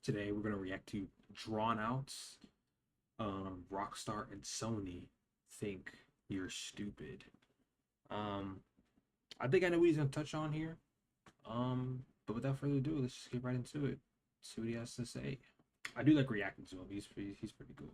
Today we're gonna react to Drawn Out's Rockstar and Sony Think You're Stupid. Um, I think I know what he's gonna touch on here. But without further ado, let's just get right into it. See what he has to say. I do like reacting to him. He's pretty cool.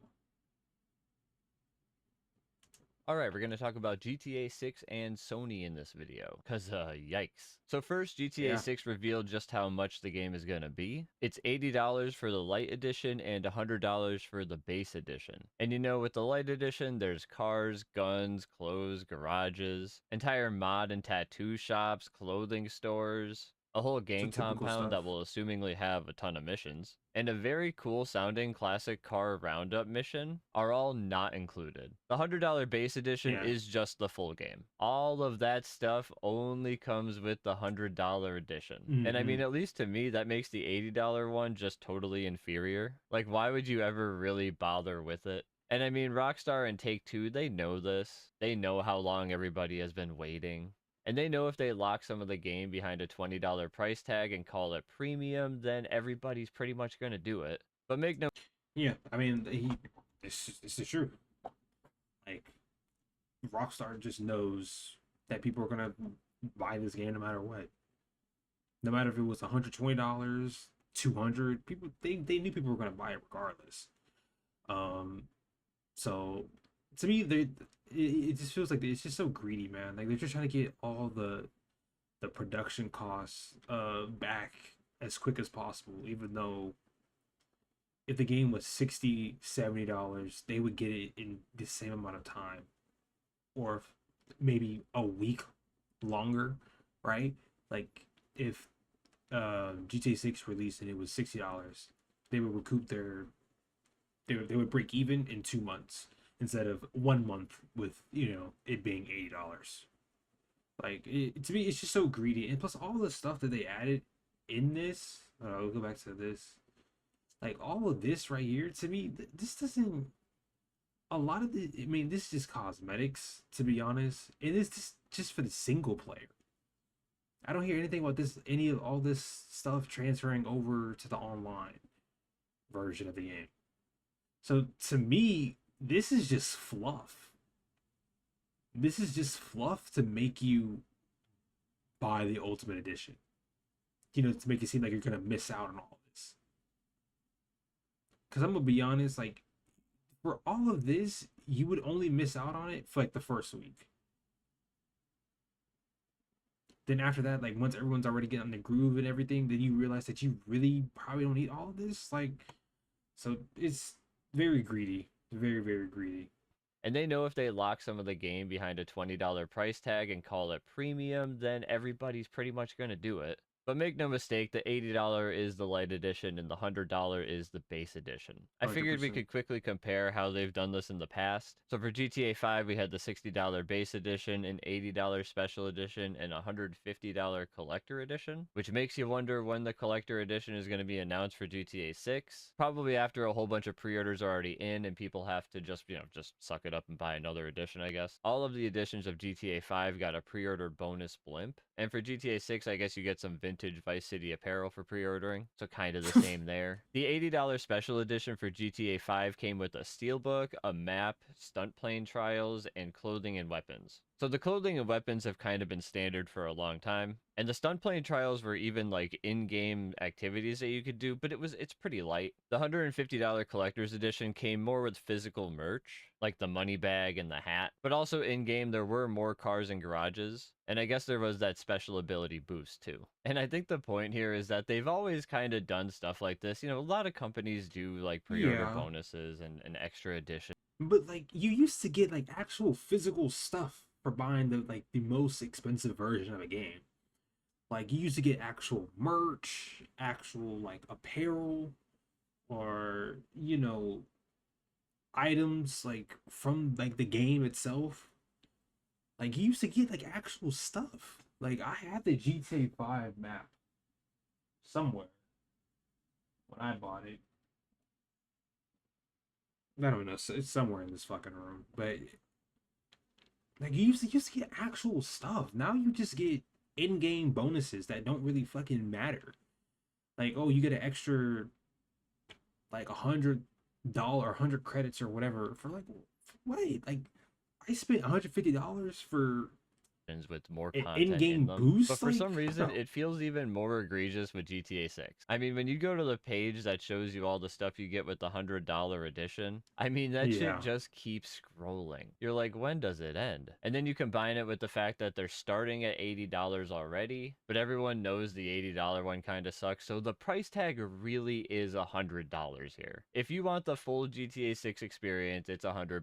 Alright, we're going to talk about GTA 6 and Sony in this video, cause yikes. So first, GTA Yeah. 6 revealed just how much the game is going to be. It's $80 for the light edition and $100 for the base edition. And you know, with the light edition, there's cars, guns, clothes, garages, entire mod and tattoo shops, clothing stores, a whole So gang typical compound stuff. that will assumingly have a ton of missions, and a very cool sounding classic car roundup mission are all not included. The $100 base edition Yeah. is just the full game. All of that stuff only comes with the $100 edition. And I mean, Mm-hmm. at least to me, that makes the $80 one just totally inferior. Like, why would you ever really bother with it? And I mean, Rockstar and Take-Two, they know this. They know how long everybody has been waiting. And they know if they lock some of the game behind a $20 price tag and call it premium, then everybody's pretty much going to do it. But make no Yeah. I mean, this is true. Like Rockstar just knows that people are gonna buy this game no matter what. No matter if it was $120, 200, people they knew people were gonna buy it regardless. Um, so to me, it just feels like it's just so greedy, man. Like they're just trying to get all the production costs back as quick as possible, even though if the game was 60 $70, they would get it in the same amount of time, or maybe a week longer, right? Like if GTA 6 released and it was $60, they would recoup they would break even in 2 months instead of 1 month with it being $80. Like to me, it's just so greedy, and plus all the stuff that they added in this. I'll go back to this. Like all of this right here, to me, this doesn't. A lot of the, I mean, this is just cosmetics, to be honest. It is just for the single player. I don't hear anything about this, any of all this stuff transferring over to the online version of the game. So to me, this is just fluff. This is just fluff to make you buy the Ultimate Edition. To make it seem like you're gonna miss out on all this. Because I'm gonna be honest, like for all of this, you would only miss out on it for like the first week. Then after that, like once everyone's already getting on the groove and everything, then you realize that you really probably don't need all of this. Like, so it's very greedy, very very greedy. And they know if they lock some of the game behind a $20 price tag and call it premium, then everybody's pretty much going to do it. But make no mistake, the $80 is the light edition and the $100 is the base edition. I one Hundred figured we percent. could quickly compare how they've done this in the past. So for GTA 5, we had the $60 base edition, an $80 special edition, and a $150 collector edition, which makes you wonder when the collector edition is going to be announced for GTA 6. Probably after a whole bunch of pre-orders are already in and people have to just suck it up and buy another edition, I guess. All of the editions of GTA 5 got a pre-order bonus blimp, and for GTA 6, I guess you get some vintage Vice City apparel for pre-ordering, so kind of the same there. The $80 special edition for GTA 5 came with a steelbook, a map, stunt plane trials, and clothing and weapons. So the clothing and weapons have kind of been standard for a long time, and the stunt plane trials were even like in-game activities that you could do, but it's pretty light. The $150 collector's edition came more with physical merch, like the money bag and the hat, but also in-game there were more cars and garages, and I guess there was that special ability boost too. And I think the point here is that they've always kind of done stuff like this. A lot of companies do like pre-order Yeah, bonuses and extra editions. but like you used to get like actual physical stuff for buying the most expensive version of a game. Like you used to get actual merch, actual like apparel, or items like from like the game itself. Like you used to get like actual stuff. Like I had the GTA 5 map somewhere when I bought it. I don't know, it's somewhere in this fucking room. But like you used to get actual stuff. Now you just get in-game bonuses that don't really fucking matter. Like, oh, you get an extra like $100 or 100 credits or whatever for like wait, like I spent $150 for with more an content in in-game them. But boost. for Like some reason, no, it feels even more egregious with GTA 6. I mean, when you go to the page that shows you all the stuff you get with the $100 edition, I mean, that shit yeah, just keeps scrolling. You're like, when does it end? And then you combine it with the fact that they're starting at $80 already, but everyone knows the $80 one kind of sucks. So the price tag really is $100 here. If you want the full GTA 6 experience, it's $100.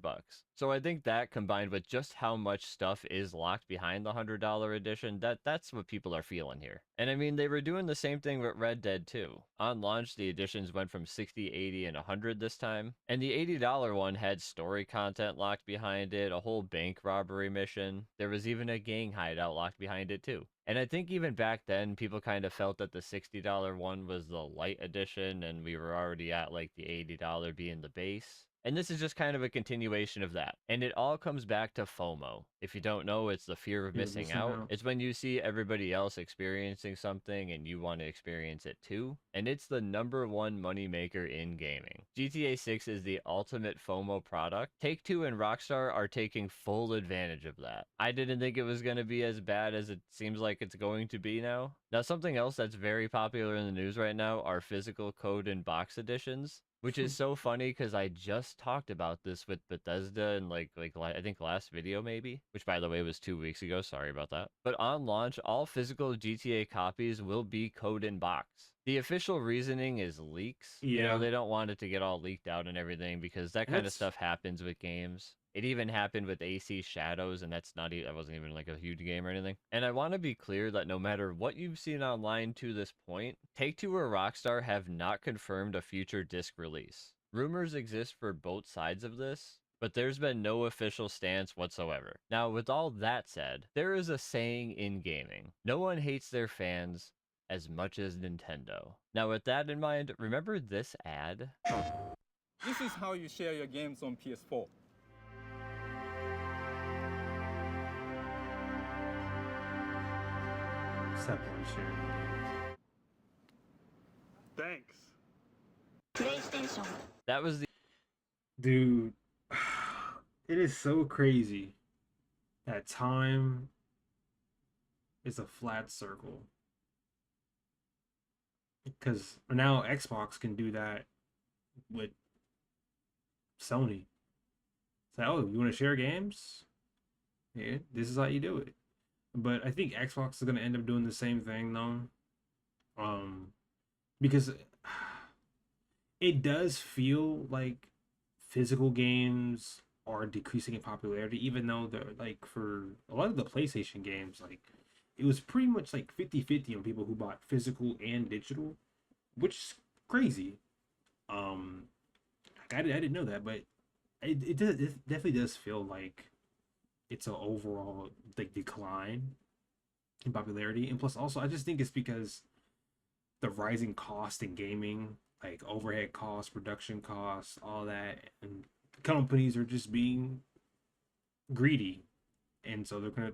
So I think that combined with just how much stuff is locked behind the $100 edition, that's what people are feeling here. And I mean, they were doing the same thing with Red Dead 2. On launch, the editions went from 60, 80, and 100 this time. And the $80 one had story content locked behind it, a whole bank robbery mission. There was even a gang hideout locked behind it too. And I think even back then, people kind of felt that the $60 one was the light edition, and we were already at like the $80 being the base. And this is just kind of a continuation of that. And it all comes back to FOMO. If you don't know, it's the fear of you're missing missing out. out. It's when you see everybody else experiencing something and you want to experience it too. And it's the #1 moneymaker in gaming. GTA 6 is the ultimate FOMO product. Take-Two and Rockstar are taking full advantage of that. I didn't think it was going to be as bad as it seems like it's going to be now. Now, something else that's very popular in the news right now are physical code and box editions, which is so funny because I just talked about this with Bethesda in I think last video maybe, which by the way was 2 weeks ago. Sorry about that. But on launch, all physical GTA copies will be code in box. The official reasoning is leaks. You know, Yeah, they don't want it to get all leaked out and everything because that and kind of that's stuff happens with games. It even happened with AC Shadows, and that's not even, that wasn't even like a huge game or anything. And I want to be clear that no matter what you've seen online to this point, Take-Two or Rockstar have not confirmed a future disc release. Rumors exist for both sides of this, but there's been no official stance whatsoever. Now, with all that said, there is a saying in gaming: no one hates their fans as much as Nintendo. Now, with that in mind, remember this ad? This is how you share your games on PS4. separation. Thanks. PlayStation. That was the Dude, it is so crazy that time is a flat circle. Because now Xbox can do that with Sony. Say, oh, you want to share games? Yeah, this is how you do it. But I think Xbox is going to end up doing the same thing, though. Because it does feel like physical games are decreasing in popularity, even though they're like for a lot of the PlayStation games, like it was pretty much like 50-50 on people who bought physical and digital, which is crazy. Um, I didn't know that, but it definitely does feel like it's an overall like decline in popularity. And plus, also, I just think it's because the rising cost in gaming, like overhead costs, production costs, all that, and companies are just being greedy, and so they're gonna,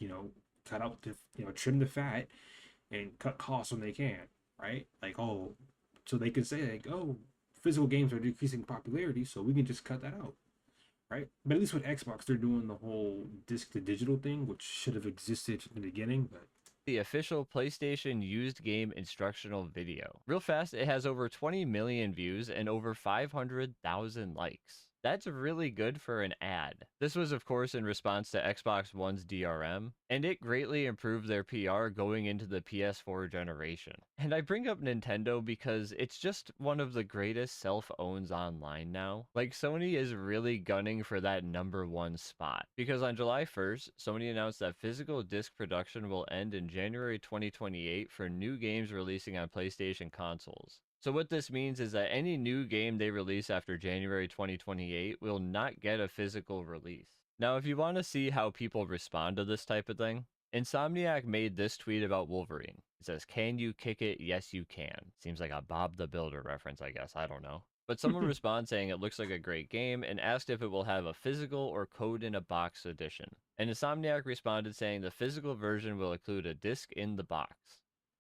you know, cut out the, trim the fat and cut costs when they can, right? Like, oh, so they can say like, oh, physical games are decreasing popularity, so we can just cut that out, right? But at least with Xbox, they're doing the whole disc to digital thing, which should have existed in the beginning, but official PlayStation used game instructional video. Real fast, it has over 20 million views and over 500,000 likes. That's really good for an ad. This was, of course, in response to Xbox One's DRM, and it greatly improved their PR going into the PS4 generation. And I bring up Nintendo because it's just one of the greatest self-owns online now. Like, Sony is really gunning for that #1 spot. Because on July 1st, Sony announced that physical disc production will end in January 2028 for new games releasing on PlayStation consoles. So what this means is that any new game they release after January 2028 will not get a physical release. Now, if you want to see how people respond to this type of thing, Insomniac made this tweet about Wolverine. It says, "Can you kick it? Yes, you can." Seems like a Bob the Builder reference, I guess. I don't know. But someone responds saying it looks like a great game and asked if it will have a physical or code in a box edition. And Insomniac responded saying the physical version will include a disc in the box.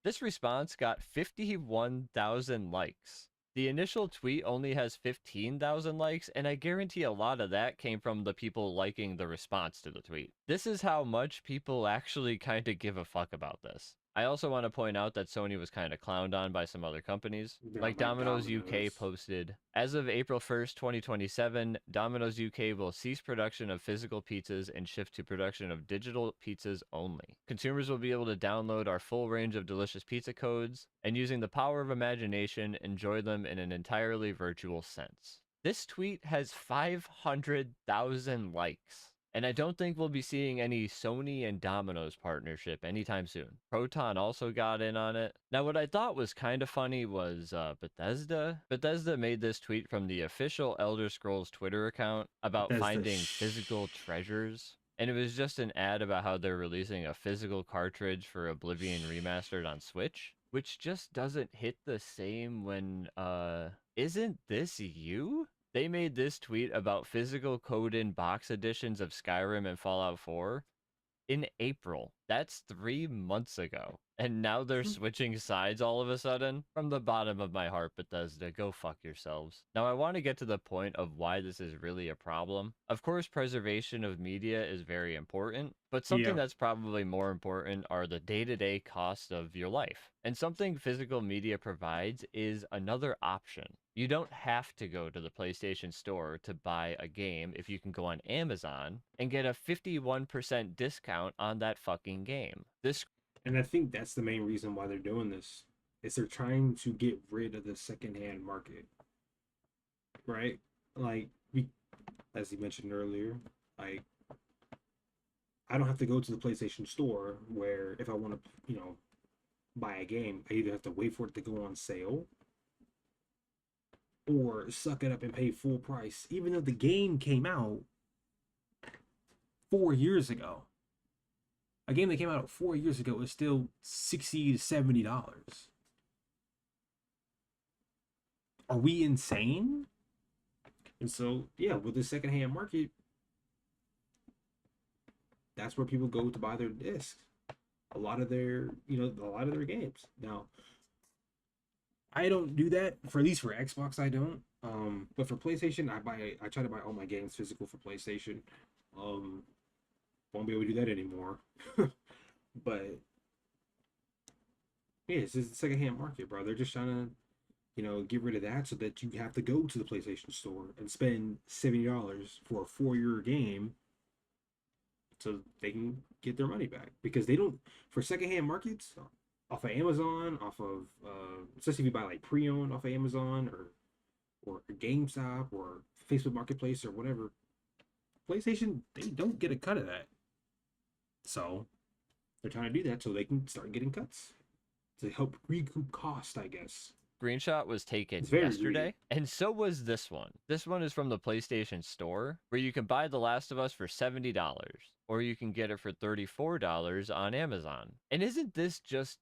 This response got 51,000 likes. The initial tweet only has 15,000 likes, and I guarantee a lot of that came from the people liking the response to the tweet. This is how much people actually kind of give a fuck about this. I also want to point out that Sony was kind of clowned on by some other companies. Yeah, Like by Domino's UK Domino's. posted, as of April 1st, 2027, Domino's UK will cease production of physical pizzas and shift to production of digital pizzas only. Consumers will be able to download our full range of delicious pizza codes and, using the power of imagination, enjoy them in an entirely virtual sense. This tweet has 500,000 likes. And I don't think we'll be seeing any Sony and Domino's partnership anytime soon. Proton also got in on it. Now, what I thought was kind of funny was Bethesda. Bethesda made this tweet from the official Elder Scrolls Twitter account about Bethesda finding physical treasures. And it was just an ad about how they're releasing a physical cartridge for Oblivion Remastered on Switch, which just doesn't hit the same when, isn't this you? They made this tweet about physical code-in box editions of Skyrim and Fallout 4 in April. That's 3 months ago. And now they're switching sides all of a sudden? From the bottom of my heart, Bethesda, go fuck yourselves. Now, I want to get to the point of why this is really a problem. Of course, preservation of media is very important, but something that's probably more important are the day-to-day costs of your life. And something physical media provides is another option. You don't have to go to the PlayStation Store to buy a game if you can go on Amazon and get a 51% discount on that fucking game. And I think that's the main reason why they're doing this. Is they're trying to get rid of the secondhand market. Right? Like, as you mentioned earlier, like, I don't have to go to the PlayStation Store where if I want to, buy a game, I either have to wait for it to go on sale or suck it up and pay full price, even though the game came out 4 years ago. A game that came out 4 years ago is still $60 to $70. Are we insane? And so, yeah, with the secondhand market, that's where people go to buy their discs. A lot of their games. Now, I don't do that for, at least for Xbox, I don't. But for PlayStation, I try to buy all my games physical for PlayStation. Won't be able to do that anymore. But yeah, it's just the secondhand market, bro. They're just trying to, get rid of that so that you have to go to the PlayStation Store and spend $70 for a 4-year game so they can get their money back. Because they don't, for secondhand markets, off of Amazon, off of, especially if you buy like pre-owned off of Amazon or GameStop or Facebook Marketplace or whatever, PlayStation, they don't get a cut of that. So they're trying to do that so they can start getting cuts to help recoup cost, I guess. Screenshot was taken yesterday, and so was this one. This one is from the PlayStation Store, where you can buy The Last of Us for $70, or you can get it for $34 on Amazon. And isn't this just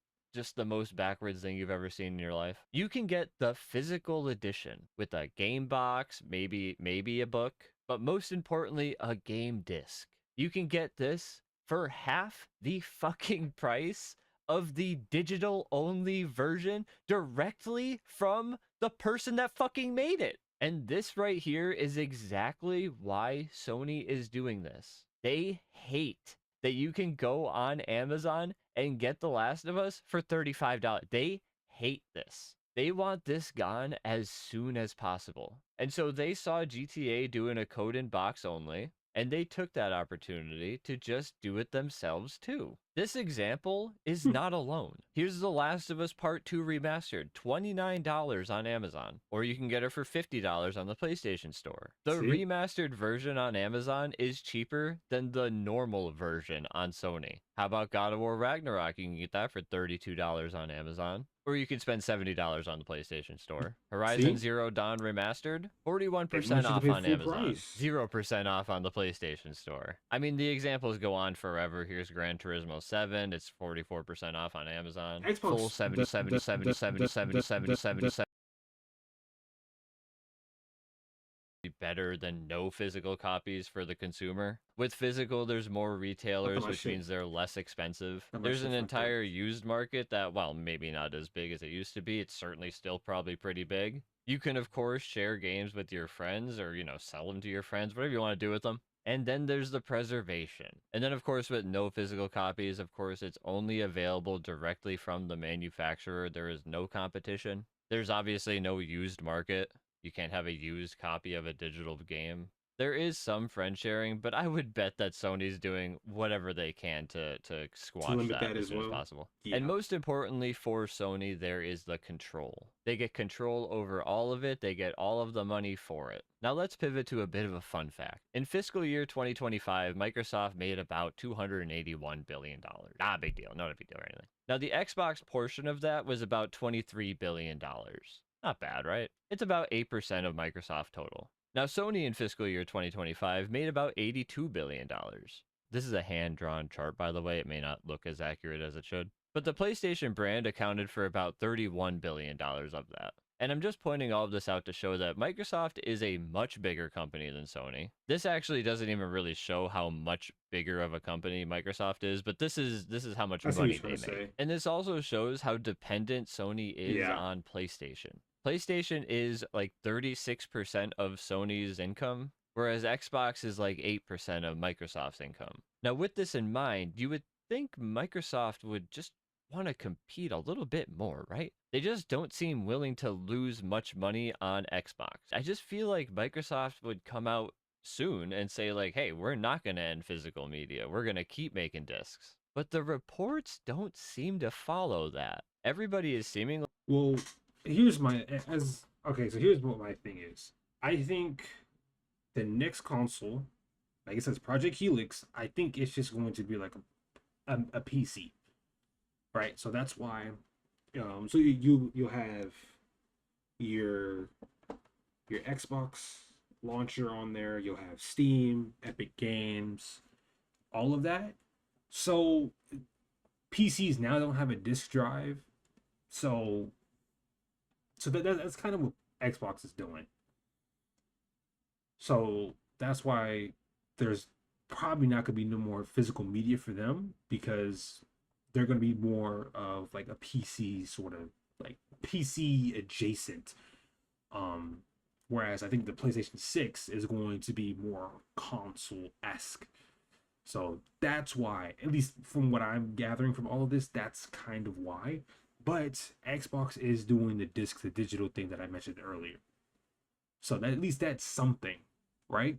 the most backwards thing you've ever seen in your life? You can get the physical edition with a game box, maybe a book, but most importantly, a game disc. You can get this for half the fucking price of the digital only version directly from the person that fucking made it. And this right here is exactly why Sony is doing this. They hate that you can go on Amazon and get The Last of Us for $35. They hate this. They want this gone as soon as possible. And so they saw GTA doing a code in box only, and they took that opportunity to just do it themselves too. This example is not alone. Here's The Last of Us Part 2 Remastered, $29 on Amazon, or you can get it for $50 on the PlayStation Store. The remastered version on Amazon is cheaper than the normal version on Sony. How about God of War Ragnarok? You can get that for $32 on Amazon. Or you can spend $70 on the PlayStation Store. Horizon Zero Dawn Remastered, 41% off on Amazon, 0% off on the PlayStation Store. I mean, the examples go on forever. Here's Gran Turismo 7, it's 44% off on Amazon. Xbox, full 70, 70, 70, 70, 70, 70, 70, better than no physical copies for the consumer. With physical, there's more retailers, my which shit. means they're less expensive. Got my There's shit an fucked up. entire used market that, while maybe not as big as it used to be, it's certainly still probably pretty big. You can, of course, share games with your friends or, sell them to your friends, whatever you want to do with them. And then there's the preservation. And then, of course, with no physical copies, of course, it's only available directly from the manufacturer. There is no competition. There's obviously no used market. You can't have a used copy of a digital game. There is some friend sharing, but I would bet that Sony's doing whatever they can to squash limit that that as as soon as well. possible. Yeah. And most importantly for Sony, there is the control. They get control over all of it. They get all of the money for it. Now let's pivot to a bit of a fun fact. In fiscal year 2025, Microsoft made about $281 billion. Not a big deal. Not a big deal or anything. Now the Xbox portion of that was about $23 billion. Not bad, right? It's about 8% of Microsoft total. Now, Sony in fiscal year 2025 made about $82 billion. This is a hand-drawn chart, by the way. It may not look as accurate as it should. But the PlayStation brand accounted for about $31 billion of that. And I'm just pointing all of this out to show that Microsoft is a much bigger company than Sony. This actually doesn't even really show how much bigger of a company Microsoft is, but this is how much money they make. And this also shows how dependent Sony is on PlayStation. PlayStation is like 36% of Sony's income, whereas Xbox is like 8% of Microsoft's income. Now, with this in mind, you would think Microsoft would just want to compete a little bit more, right? They just don't seem willing to lose much money on Xbox. I just feel like Microsoft would come out soon and say like, hey, we're not going to end physical media. We're going to keep making discs. But the reports don't seem to follow that. Everybody is seemingly... Well, here's here's what my thing is. I think the next console, like it says Project Helix, I think it's just going to be like a PC, right? So that's why, so you'll have your Xbox launcher on there. You'll have Steam, Epic Games, all of that. So PCs now don't have a disk drive, so that's kind of what Xbox is doing. So that's why there's probably not going to be no more physical media for them, because they're going to be more of like a PC sort of like PC adjacent. Whereas I think the PlayStation 6 is going to be more console-esque. So that's why, at least from what I'm gathering from all of this, that's kind of why. But Xbox is doing the disc to digital thing that I mentioned earlier. So that, at least that's something, right?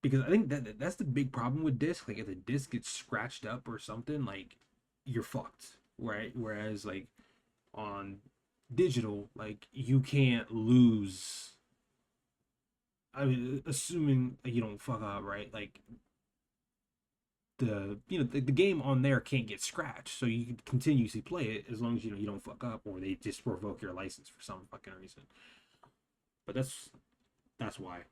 Because I think that's the big problem with disc. Like if the disc gets scratched up or something, like you're fucked, right? Whereas like on digital, like you can't lose. I mean, assuming you don't fuck up, right? Like the game on there can't get scratched, so you can continuously play it as long as you don't fuck up, or they just revoke your license for some fucking reason. But that's why.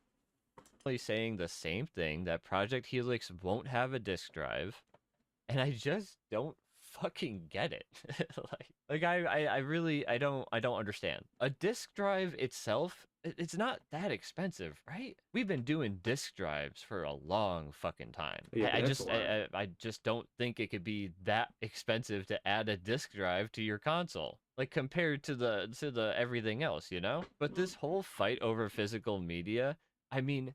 Saying the same thing, that Project Helix won't have a disk drive, and I just don't fucking get it. I really don't understand. A disk drive itself, it's not that expensive, right? We've been doing disk drives for a long fucking time. Yeah, I just don't think it could be that expensive to add a disk drive to your console, like compared to the everything else, you know? But this whole fight over physical media, I mean,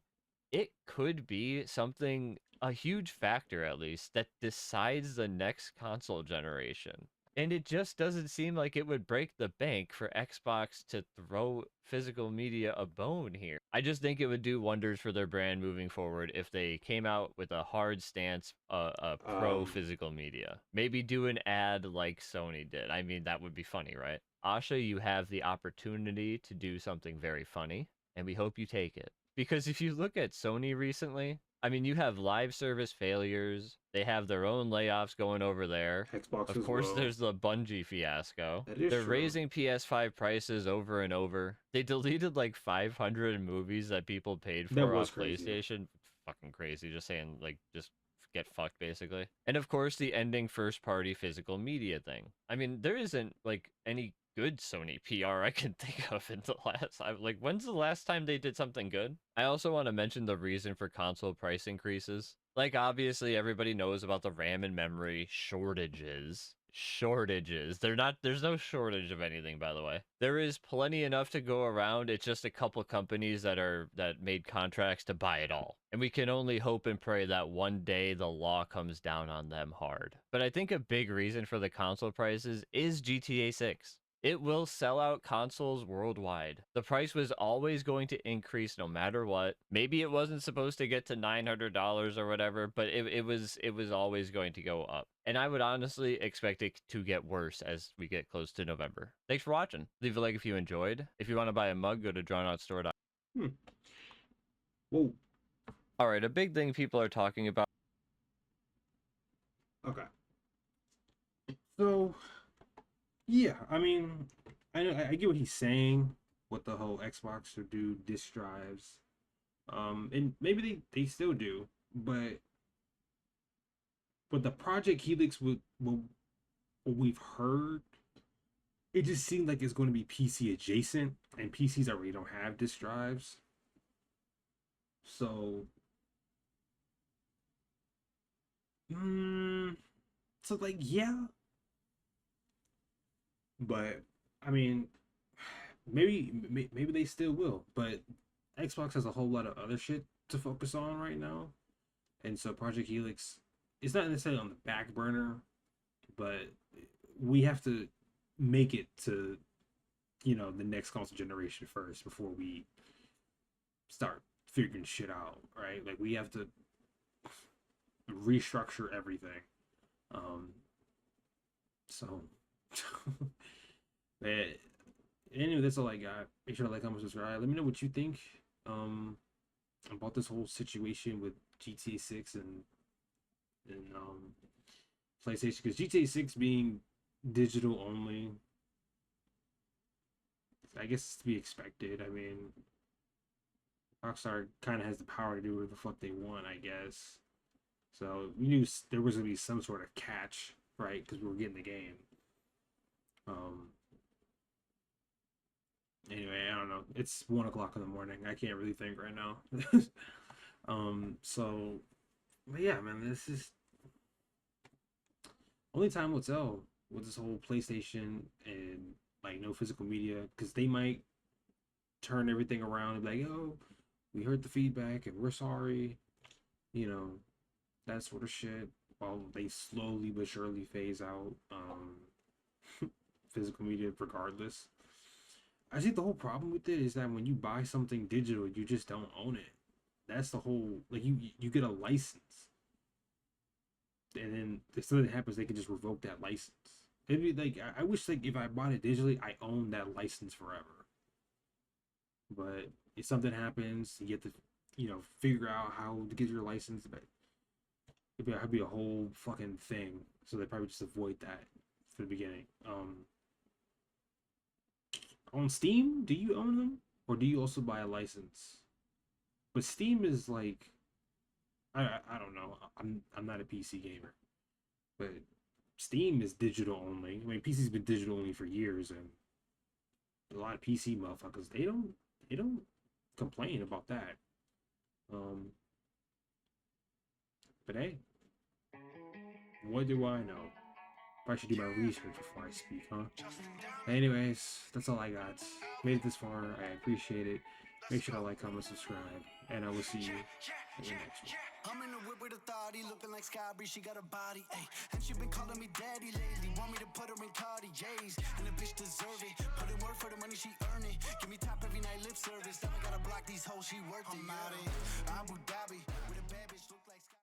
it could be something, a huge factor at least, that decides the next console generation. And it just doesn't seem like it would break the bank for Xbox to throw physical media a bone here. I just think it would do wonders for their brand moving forward if they came out with a hard stance, pro physical media. Maybe do an ad like Sony did. I mean, that would be funny, right? Asha, you have the opportunity to do something very funny, and we hope you take it. Because if you look at Sony recently, I mean, you have live service failures. They have their own layoffs going over there. Xbox of as course, well. There's the Bungie fiasco. That is They're true. raising PS5 prices over and over. They deleted like 500 movies that people paid for on PlayStation. Fucking crazy. Just saying, like, just get fucked, basically. And of course, the ending first-party physical media thing. I mean, there isn't like any good Sony PR I can think of in the last. I'm like, when's the last time they did something good? I also want to mention the reason for console price increases. Like, obviously, everybody knows about the RAM and memory shortages. Shortages. There's no shortage of anything, by the way. There is plenty enough to go around. It's just a couple companies that made contracts to buy it all. And we can only hope and pray that one day the law comes down on them hard. But I think a big reason for the console prices is GTA 6. It will sell out consoles worldwide. The price was always going to increase no matter what. Maybe it wasn't supposed to get to $900 or whatever, but it was always going to go up. And I would honestly expect it to get worse as we get close to November. Thanks for watching. Leave a like if you enjoyed. If you want to buy a mug, go to drawnoutstore.com. Whoa. All right, a big thing people are talking about. Okay. So, yeah, I mean, I get what he's saying with the whole Xbox to do disk drives. And maybe they still do, but the Project Helix, what we've heard, it just seemed like it's going to be PC adjacent, and PCs already don't have disk drives. So, like, yeah. But I mean, maybe they still will. But Xbox has a whole lot of other shit to focus on right now, and so Project Helix is not necessarily on the back burner, but we have to make it to, you know, the next console generation first before we start figuring shit out, right? Like, we have to restructure everything. So but anyway, that's all I got. Make sure to like, comment, subscribe. Let me know what you think about this whole situation with GTA 6 and PlayStation, because GTA 6 being digital only, I guess it's to be expected. I mean, Rockstar kind of has the power to do whatever the fuck they want, I guess. So we knew there was gonna be some sort of catch, right? Because we were getting the game. Anyway, I don't know. It's 1 o'clock in the morning. I can't really think right now. So, but yeah, man, this is only time will tell with this whole PlayStation and like no physical media, because they might turn everything around and be like, oh, we heard the feedback and we're sorry, you know, that sort of shit, while they slowly but surely phase out physical media regardless. I think the whole problem with it is that when you buy something digital, you just don't own it. That's the whole, like, you get a license, and then if something happens, they can just revoke that license. It'd be like, I wish, like, if I bought it digitally, I owned that license forever. But if something happens, you get to, you know, figure out how to get your license. But it'd be a whole fucking thing. So they probably just avoid that from the beginning. On Steam, do you own them, or do you also buy a license? But Steam is like, I don't know. I'm not a PC gamer, but Steam is digital only. I mean, PC's been digital only for years, and a lot of PC motherfuckers, they don't complain about that. But hey, what do I know? I should do my research before I speak, huh? Anyways, that's all I got. Made it this far. I appreciate it. Make sure to like, comment, subscribe, and I will see you in the next one. I'm in the whip with authority, looking like Sky she got a body, ayy. And she been calling me daddy lately, want me to put her in Cartier's, and the bitch deserve it. Put in work for the money, she earn it. Give me top every night, lip service. Never gotta block these hoes, she worth it. I'm out it.